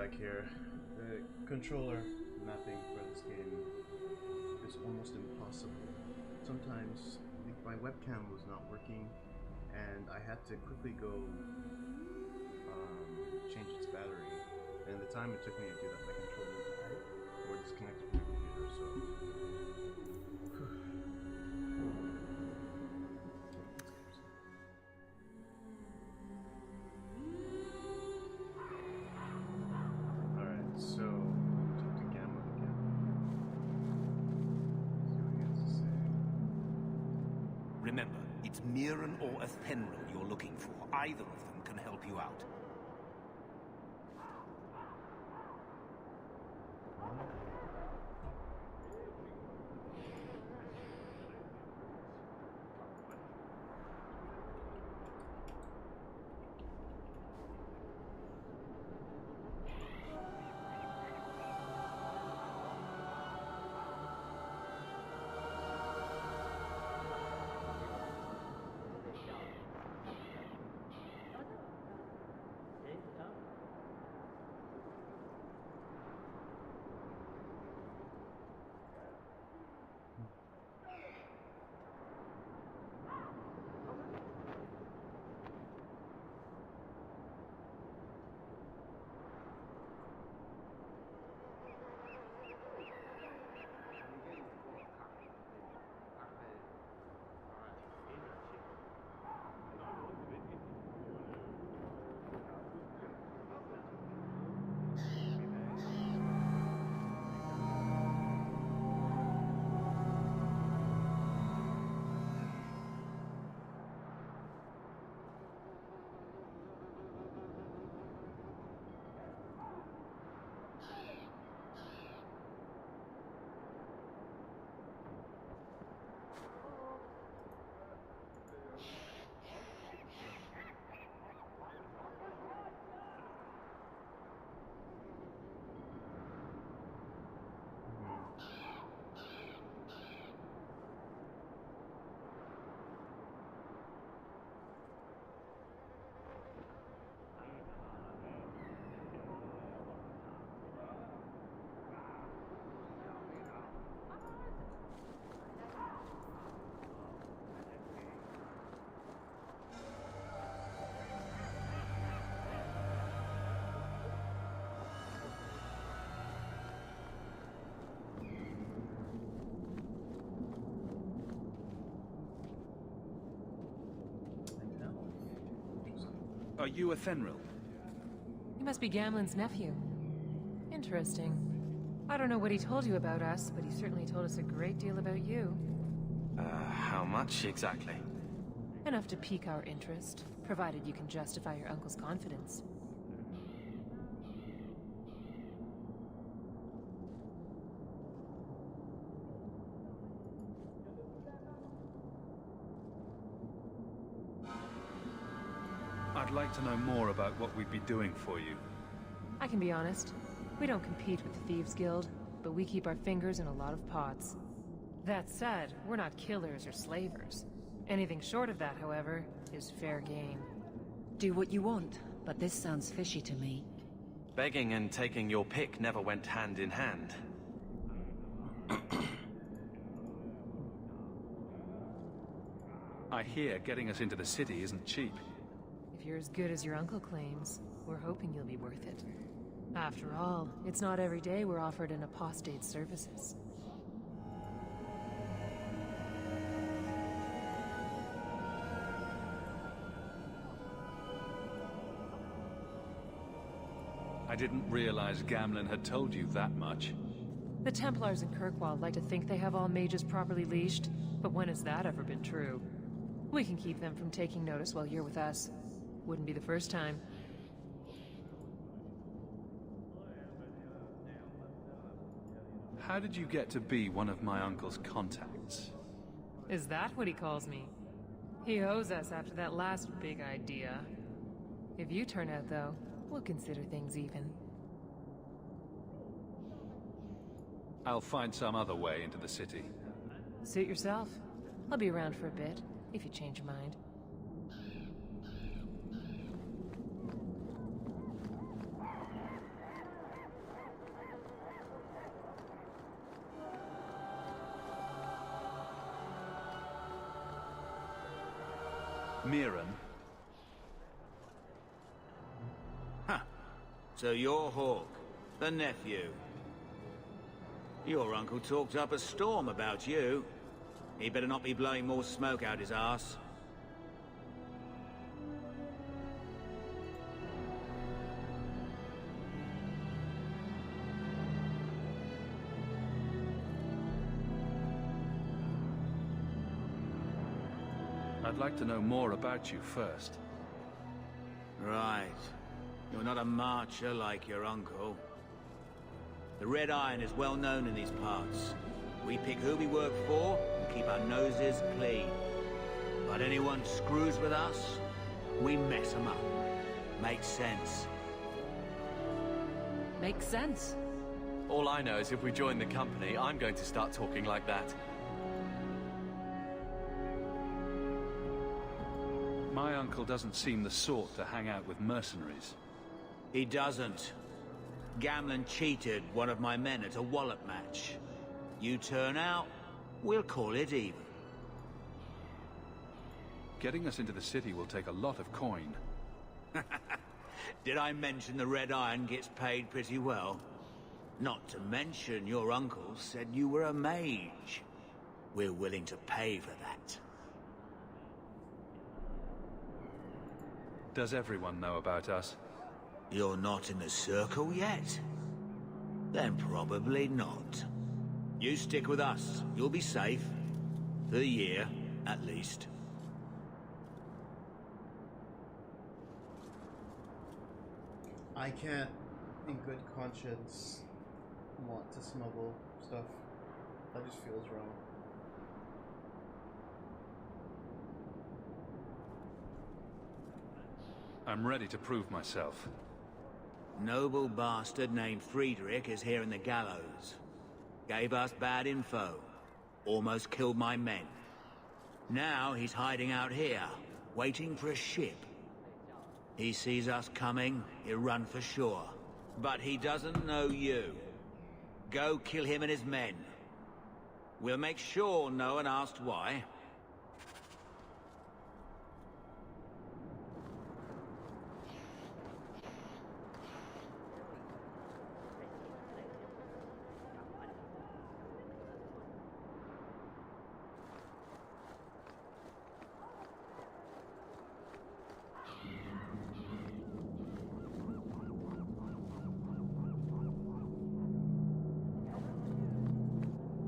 back here. The controller mapping for this game is almost impossible. Sometimes my webcam was not working, and I had to quickly go change its battery. And the time it took me to do that, my controller were disconnected from my computer. So. So, talk to Gamma again. See what he has to say. Remember, it's Mirren or Athenril you're looking for. Either of them can help you out. Are you Athenril? You must be Gamlen's nephew. Interesting. I don't know what he told you about us, but he certainly told us a great deal about you. How much exactly? Enough to pique our interest, provided you can justify your uncle's confidence. I'd like to know more about what we'd be doing for you. I can be honest. We don't compete with the Thieves Guild, but we keep our fingers in a lot of pots. That said, we're not killers or slavers. Anything short of that, however, is fair game. Do what you want, but this sounds fishy to me. Begging and taking your pick never went hand in hand. I hear getting us into the city isn't cheap. If you're as good as your uncle claims, we're hoping you'll be worth it. After all, it's not every day we're offered an apostate's services. I didn't realize Gamlen had told you that much. The Templars in Kirkwall like to think they have all mages properly leashed, but when has that ever been true? We can keep them from taking notice while you're with us. Wouldn't be the first time. How did you get to be one of my uncle's contacts? Is that what he calls me? He owes us after that last big idea. If you turn out, though, we'll consider things even. I'll find some other way into the city. Suit yourself. I'll be around for a bit, if you change your mind. Mirren. Huh. So you're Hawk, the nephew. Your uncle talked up a storm about you. He better not be blowing more smoke out his arse. I'd like to know more about you first. Right. You're not a marcher like your uncle. The Red Iron is well known in these parts. We pick who we work for and keep our noses clean. But anyone screws with us, we mess them up. Makes sense. Makes sense. All I know is if we join the company, I'm going to start talking like that. My uncle doesn't seem the sort to hang out with mercenaries. He doesn't. Gamlin cheated one of my men at a wallop match. You turn out, we'll call it even. Getting us into the city will take a lot of coin. Did I mention the Red Iron gets paid pretty well? Not to mention your uncle said you were a mage. We're willing to pay for that. Does everyone know about us? You're not in the circle yet? Then probably not. You stick with us. You'll be safe. For the year, at least. I can't, in good conscience, want to smuggle stuff. That just feels wrong. I'm ready to prove myself. Noble bastard named Friedrich is here in the gallows. Gave us bad info. Almost killed my men. Now he's hiding out here, waiting for a ship. He sees us coming, he'll run for sure. But he doesn't know you. Go kill him and his men. We'll make sure no one asks why.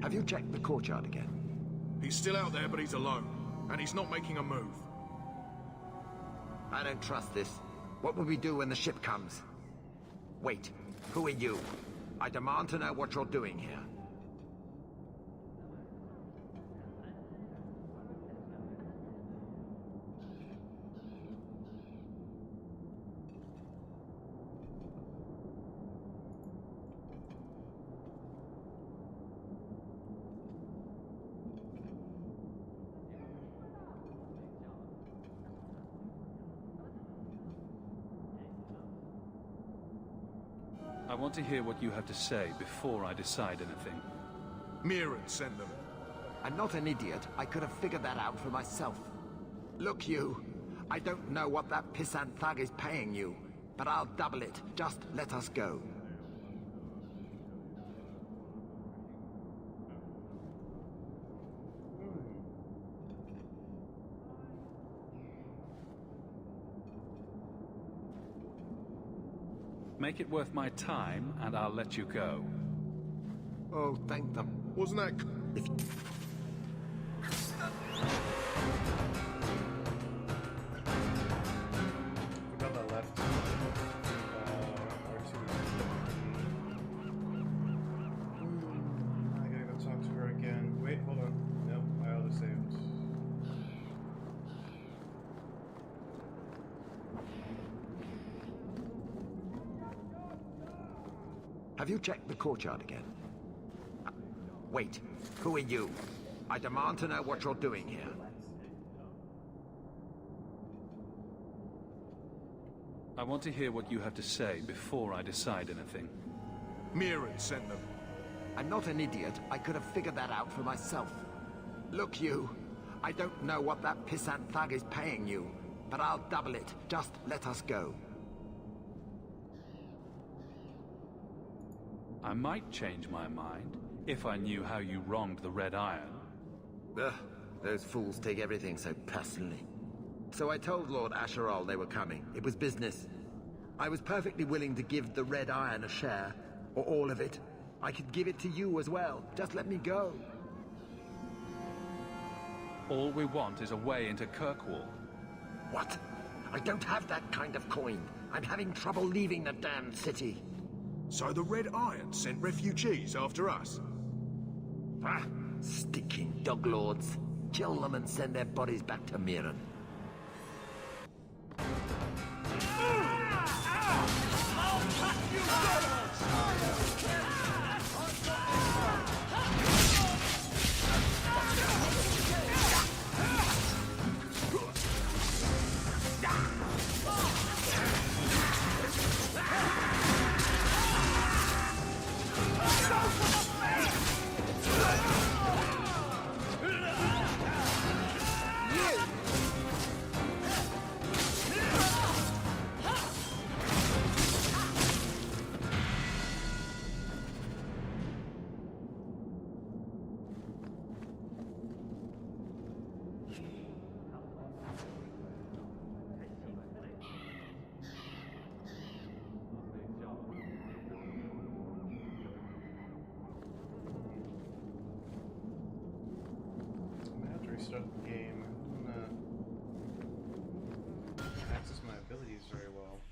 Have you checked the courtyard again? He's still out there, but he's alone. And he's not making a move. I don't trust this. What will we do when the ship comes? Wait, who are you? I demand to know what you're doing here. I want to hear what you have to say before I decide anything. Mirren sent them. I'm not an idiot. I could have figured that out for myself. Look, you. I don't know what that pissant thug is paying you, but I'll double it. Just let us go. Make it worth my time, and I'll let you go. Oh, thank them. Wasn't that... If you... Forgot that left. R2. I gotta go talk to her again. Wait, hold on. Nope, I auto-saved. Have you checked the courtyard again? Wait, who are you? I demand to know what you're doing here. I want to hear what you have to say before I decide anything. Mirren sent them. I'm not an idiot. I could have figured that out for myself. Look, you. I don't know what that pissant thug is paying you, but I'll double it. Just let us go. I might change my mind if I knew how you wronged the Red Iron. Ugh, those fools take everything so personally. So I told Lord Asherall they were coming. It was business. I was perfectly willing to give the Red Iron a share, or all of it. I could give it to you as well. Just let me go. All we want is a way into Kirkwall. What? I don't have that kind of coin. I'm having trouble leaving the damned city. So the Red Iron sent refugees after us? Ah, stinking dog lords. Kill them and send their bodies back to Mirren. Restart the game. I'm gonna access my abilities very well.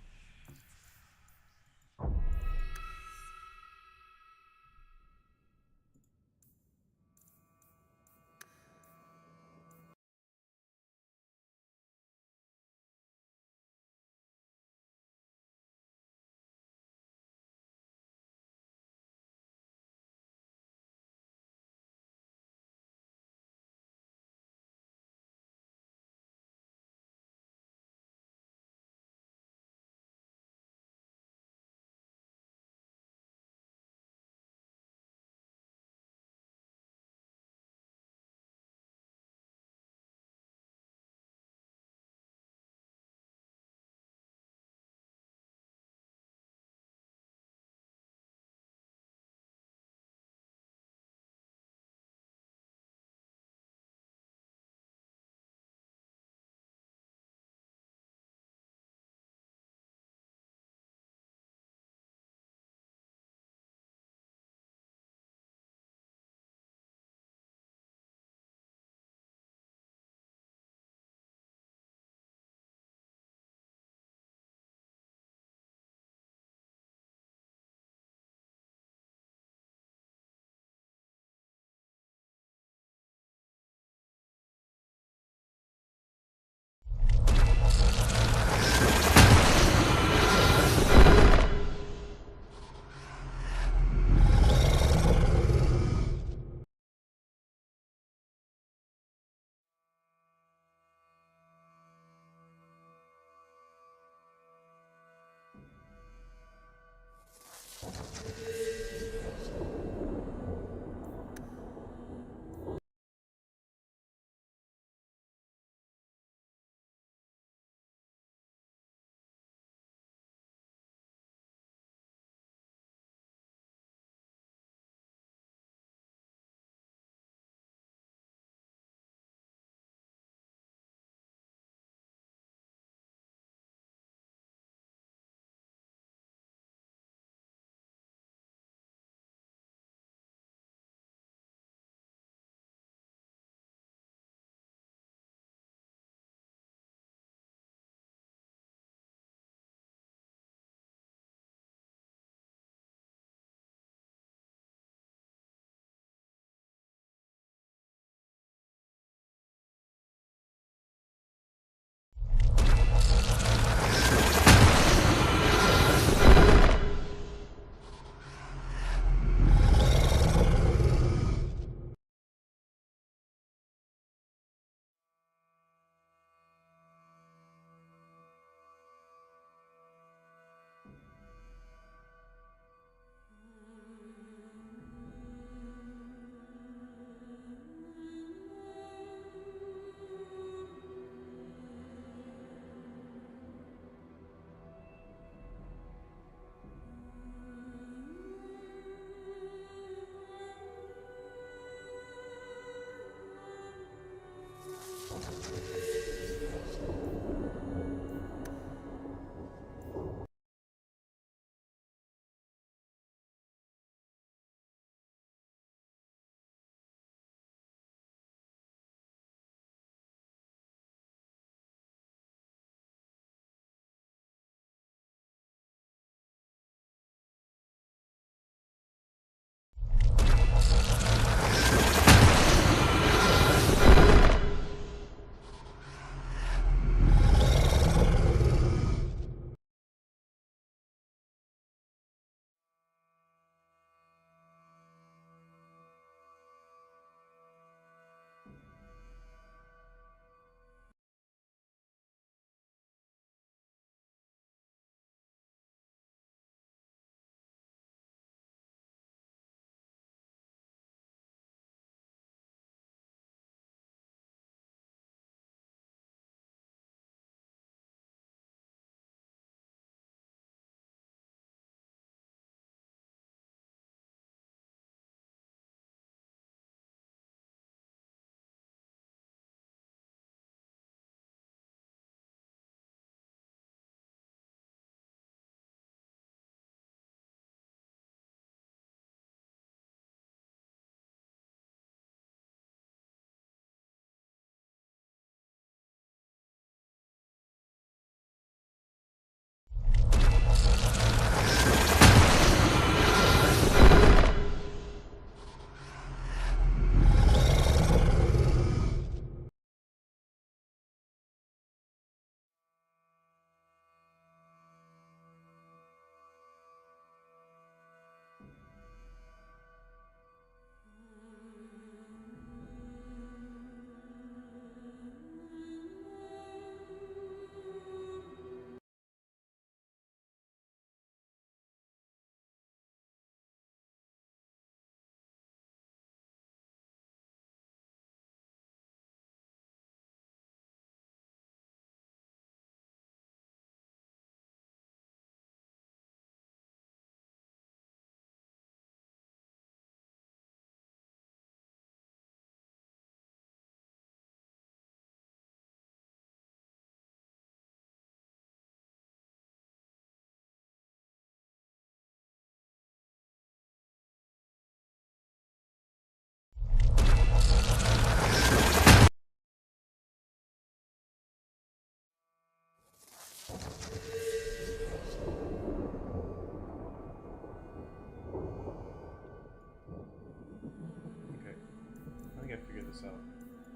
this out.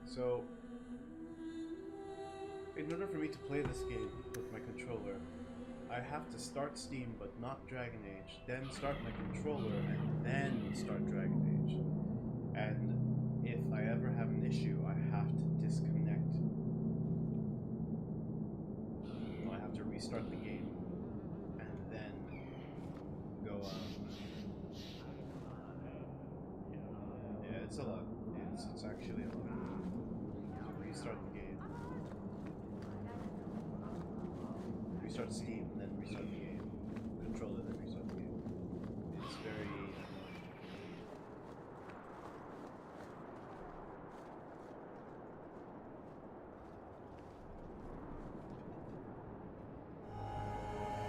So, in order for me to play this game with my controller, I have to start Steam but not Dragon Age, then start my controller, and then start Dragon Age. And if I ever have an issue, I have to disconnect. I have to restart the game, and then go yeah, it's a lot. It's actually a lot. To restart the game. Restart Steam, and then restart the game. Controller, then restart the game. It's very annoying.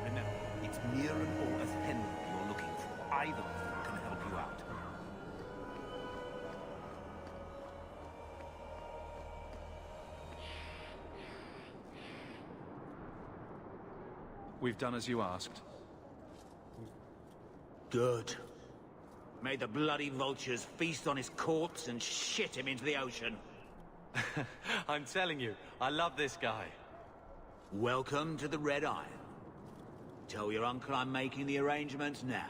Remember, it's Mirren or Athenry you're looking for. Either of them can help you out. We've done as you asked. Good. May the bloody vultures feast on his corpse and shit him into the ocean. I'm telling you, I love this guy. Welcome to the Red Iron. Tell your uncle I'm making the arrangements now.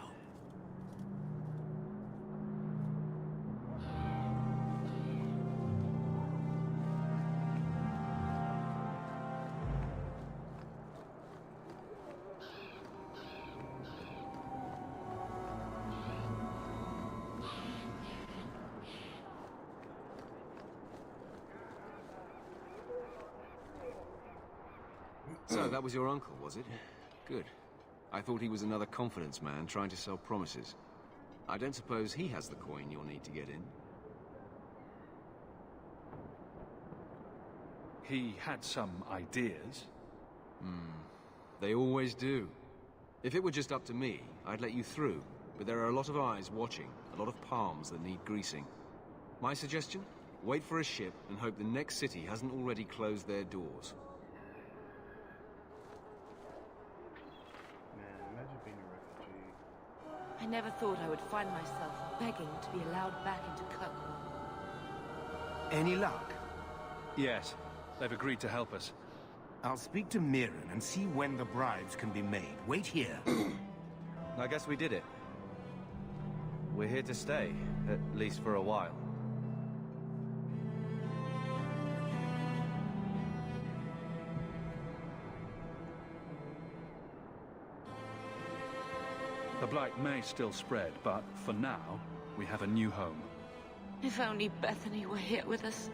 So, that was your uncle, was it? Good. I thought he was another confidence man trying to sell promises. I don't suppose he has the coin you'll need to get in. He had some ideas. They always do. If it were just up to me, I'd let you through. But there are a lot of eyes watching, a lot of palms that need greasing. My suggestion? Wait for a ship and hope the next city hasn't already closed their doors. Man, imagine being a refugee. I never thought I would find myself begging to be allowed back into Kirkwall. Any luck? Yes, they've agreed to help us. I'll speak to Mirren and see when the bribes can be made. Wait here. I guess we did it. We're here to stay, at least for a while. The blight may still spread, but for now, we have a new home. If only Bethany were here with us.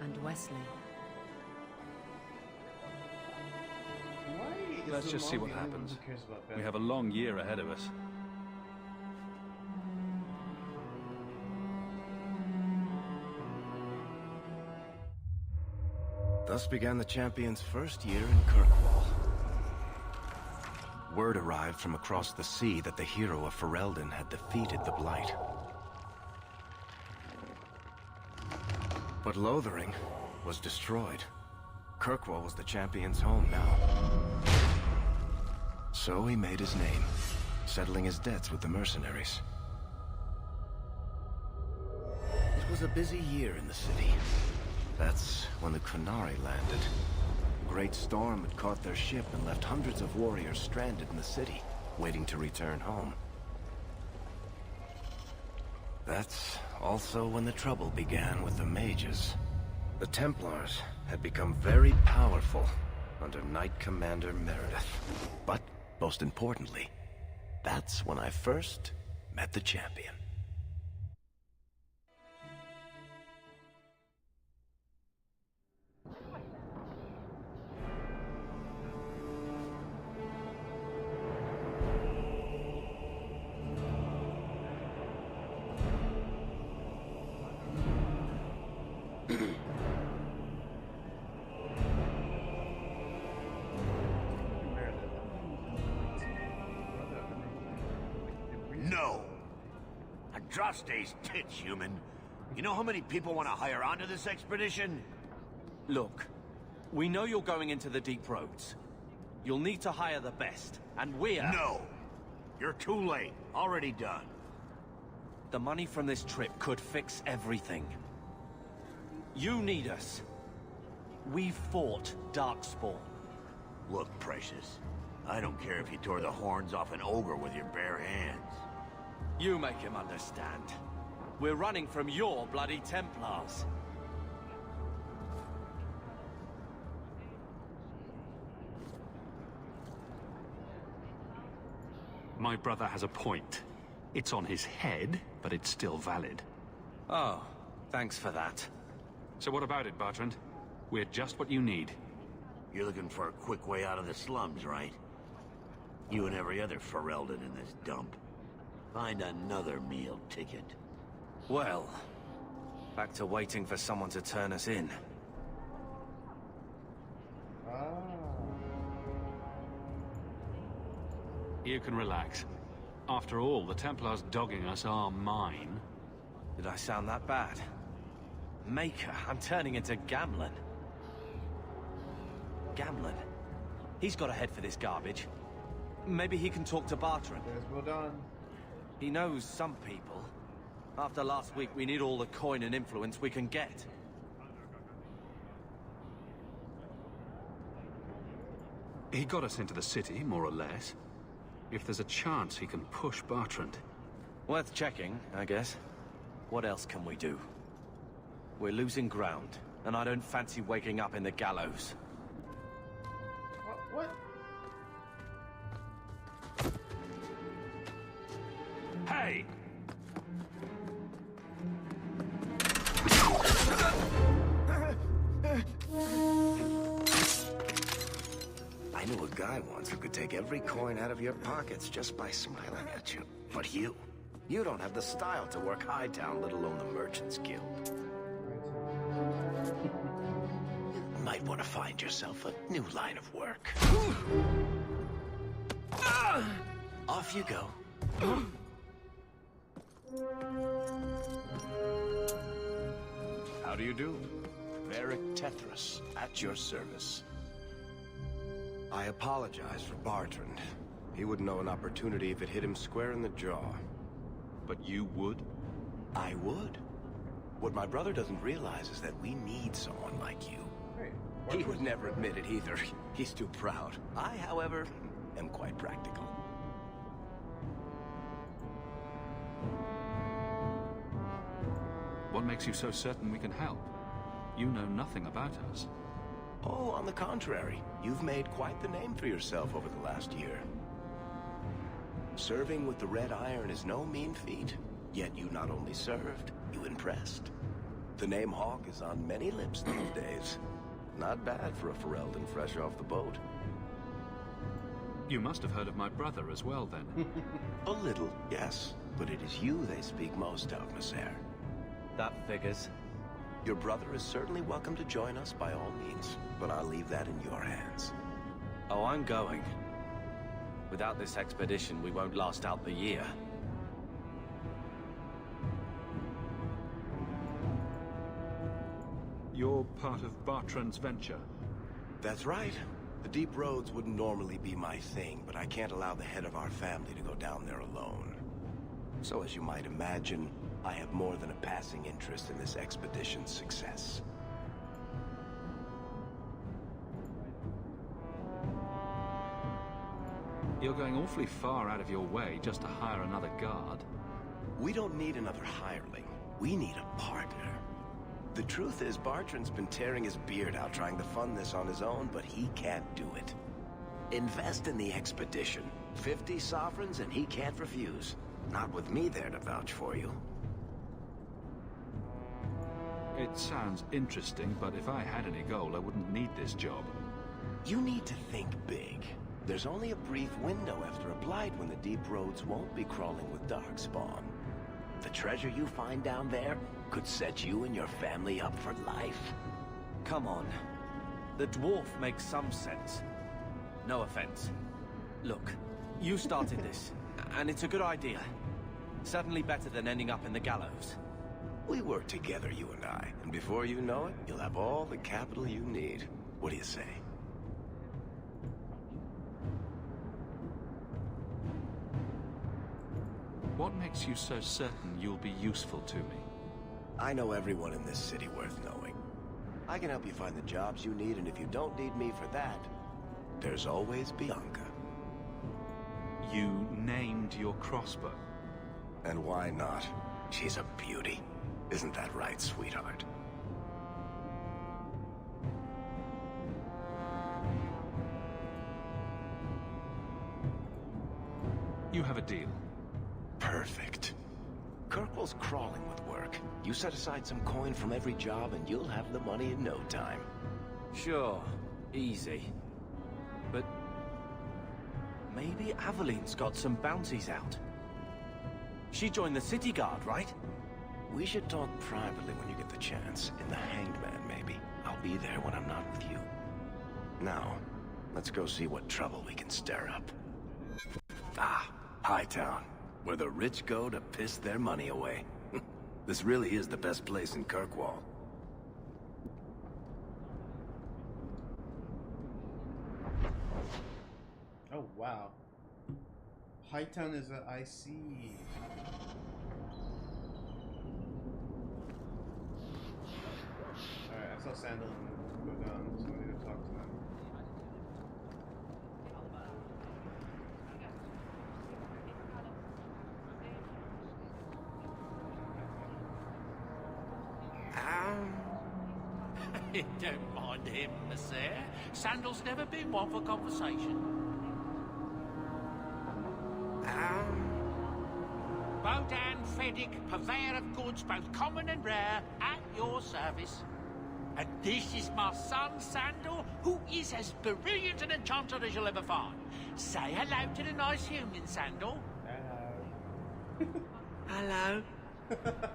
And Wesley. Why is Let's the just see mom what the only one happens. who cares about We Beth? have a long year ahead of us. Thus began the champion's first year in Kirkwall. Word arrived from across the sea that the hero of Ferelden had defeated the Blight. But Lothering was destroyed. Kirkwall was the champion's home now. So he made his name, settling his debts with the mercenaries. It was a busy year in the city. That's when the Qunari landed. A great storm had caught their ship and left hundreds of warriors stranded in the city, waiting to return home. That's also when the trouble began with the mages. The Templars had become very powerful under Knight Commander Meredith. But, most importantly, that's when I first met the champion. No! Adraste's tits, human. You know how many people want to hire onto this expedition? Look, we know you're going into the deep roads. You'll need to hire the best, and we're... No! You're too late. Already done. The money from this trip could fix everything. You need us. We fought Darkspawn. Look, Precious, I don't care if you tore the horns off an ogre with your bare hands. You make him understand. We're running from your bloody Templars. My brother has a point. It's on his head, but it's still valid. Oh, thanks for that. So what about it, Bertrand? We're just what you need. You're looking for a quick way out of the slums, right? You and every other Ferelden in this dump. Find another meal ticket. Well, back to waiting for someone to turn us in. You can relax. After all, the Templars dogging us are mine. Did I sound that bad? Maker, I'm turning into Gamlen. Gamlen? He's got a head for this garbage. Maybe he can talk to Bertrand. Well done. He knows some people. After last week, we need all the coin and influence we can get. He got us into the city, more or less. If there's a chance he can push Bertrand. Worth checking, I guess. What else can we do? We're losing ground, and I don't fancy waking up in the gallows. What? Hey! I knew a guy once who could take every coin out of your pockets just by smiling at you. But you don't have the style to work Hightown, let alone the Merchants Guild. You might want to find yourself a new line of work. Off you go. How do you do? Varric Tethras, at your service. I apologize for Bertrand. He wouldn't know an opportunity if it hit him square in the jaw. But you would? I would. What my brother doesn't realize is that we need someone like you. He would never admit it either. He's too proud. I, however, am quite practical. What makes you so certain we can help? You know nothing about us. Oh, on the contrary. You've made quite the name for yourself over the last year. Serving with the Red Iron is no mean feat. Yet you not only served, you impressed. The name Hawk is on many lips these days. Not bad for a Ferelden fresh off the boat. You must have heard of my brother as well, then. A little, yes. But it is you they speak most of, Messer. That figures. Your brother is certainly welcome to join us by all means, but I'll leave that in your hands. Oh, I'm going. Without this expedition, we won't last out the year. You're part of Bertrand's venture? That's right. The deep roads wouldn't normally be my thing, but I can't allow the head of our family to go down there alone. So as you might imagine, I have more than a passing interest in this expedition's success. You're going awfully far out of your way just to hire another guard. We don't need another hireling. We need a partner. The truth is, Bertrand's been tearing his beard out trying to fund this on his own, but he can't do it. Invest in the expedition. 50 sovereigns and he can't refuse. Not with me there to vouch for you. It sounds interesting, but if I had any gold, I wouldn't need this job. You need to think big. There's only a brief window after a blight when the deep roads won't be crawling with darkspawn. The treasure you find down there could set you and your family up for life. Come on. The dwarf makes some sense. No offense. Look, you started this, and it's a good idea. Certainly better than ending up in the gallows. We work together, you and I, and before you know it, you'll have all the capital you need. What do you say? What makes you so certain you'll be useful to me? I know everyone in this city worth knowing. I can help you find the jobs you need, and if you don't need me for that, there's always Bianca. You named your crossbow? And why not? She's a beauty. Isn't that right, sweetheart? You have a deal. Perfect. Kirkwall's crawling with work. You set aside some coin from every job and you'll have the money in no time. Sure, easy. But maybe Aveline's got some bounties out. She joined the city guard, right? We should talk privately when you get the chance. In the Hanged Man, maybe. I'll be there when I'm not with you. Now, let's go see what trouble we can stir up. Ah, Hightown, where the rich go to piss their money away. This really is the best place in Kirkwall. Oh, wow. Hightown is a IC. Alright, I saw Sandal go down, so I'm gonna talk to him. Don't mind him, sir. Sandal's never been one for conversation. Bodan Feddick, purveyor of goods both common and rare, at your service. And this is my son, Sandal, who is as brilliant an enchanter as you'll ever find. Say hello to the nice human, Sandal. Hello.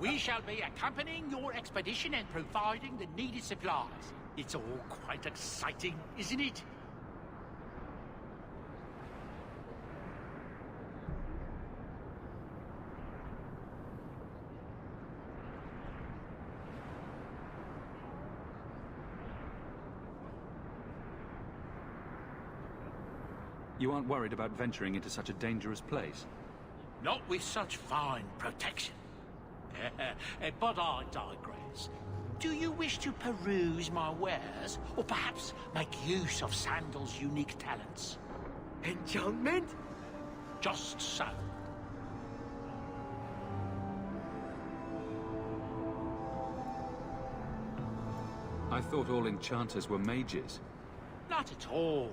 We shall be accompanying your expedition and providing the needed supplies. It's all quite exciting, isn't it? You aren't worried about venturing into such a dangerous place? Not with such fine protection. But I digress. Do you wish to peruse my wares, or perhaps make use of Sandal's unique talents? Enchantment? Just so. I thought all enchanters were mages. Not at all.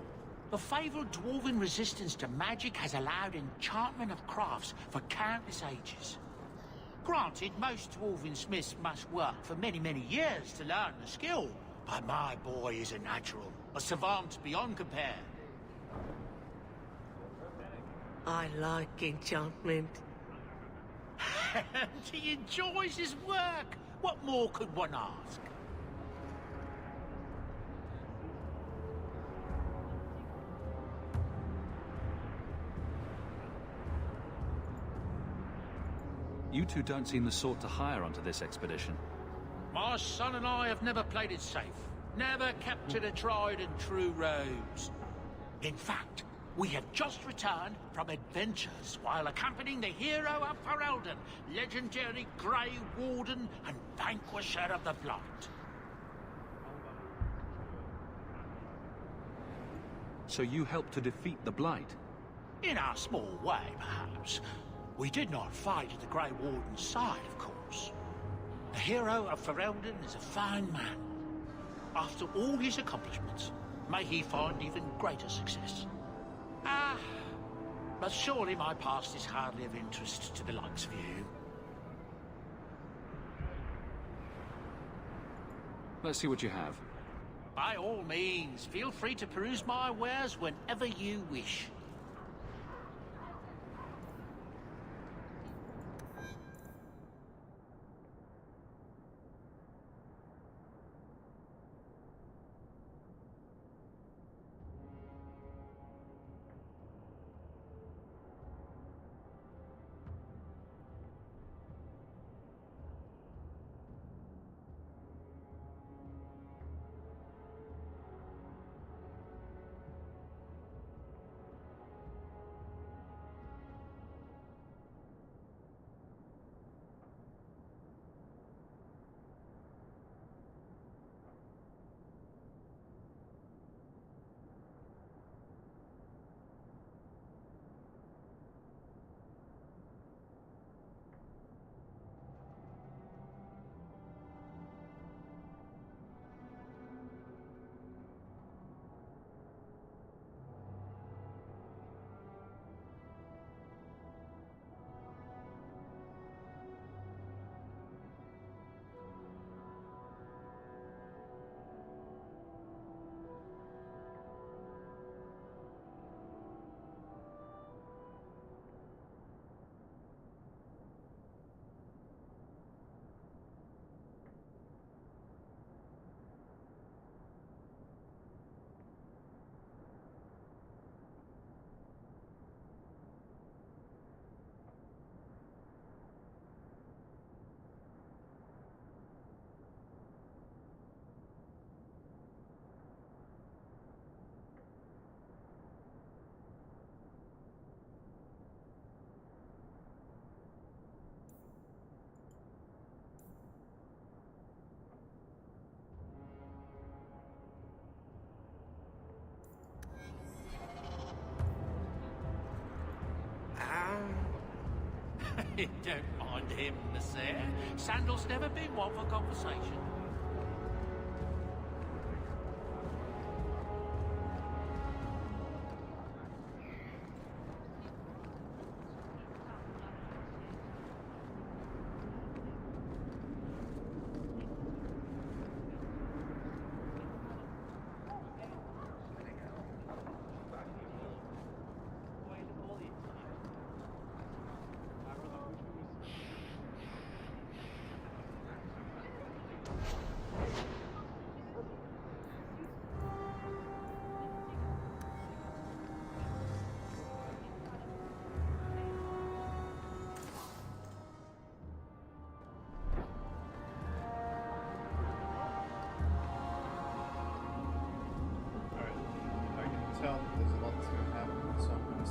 The fabled dwarven resistance to magic has allowed enchantment of crafts for countless ages. Granted, most dwarven smiths must work for many, many years to learn the skill, but my boy is a natural, a savant beyond compare. I like enchantment. And he enjoys his work. What more could one ask? You two don't seem the sort to hire onto this expedition. My son and I have never played it safe. Never captured a tried and true rose. In fact, we have just returned from adventures while accompanying the hero of Ferelden, legendary Grey Warden and vanquisher of the Blight. So you helped to defeat the Blight? In our small way, perhaps. We did not fight at the Grey Warden's side, of course. The hero of Ferelden is a fine man. After all his accomplishments, may he find even greater success. But surely my past is hardly of interest to the likes of you. Let's see what you have. By all means, feel free to peruse my wares whenever you wish. Don't mind him, Nasir. Sandal's never been one for conversation. Alright, I can tell that there's a lot that's going to happen, so I'm going to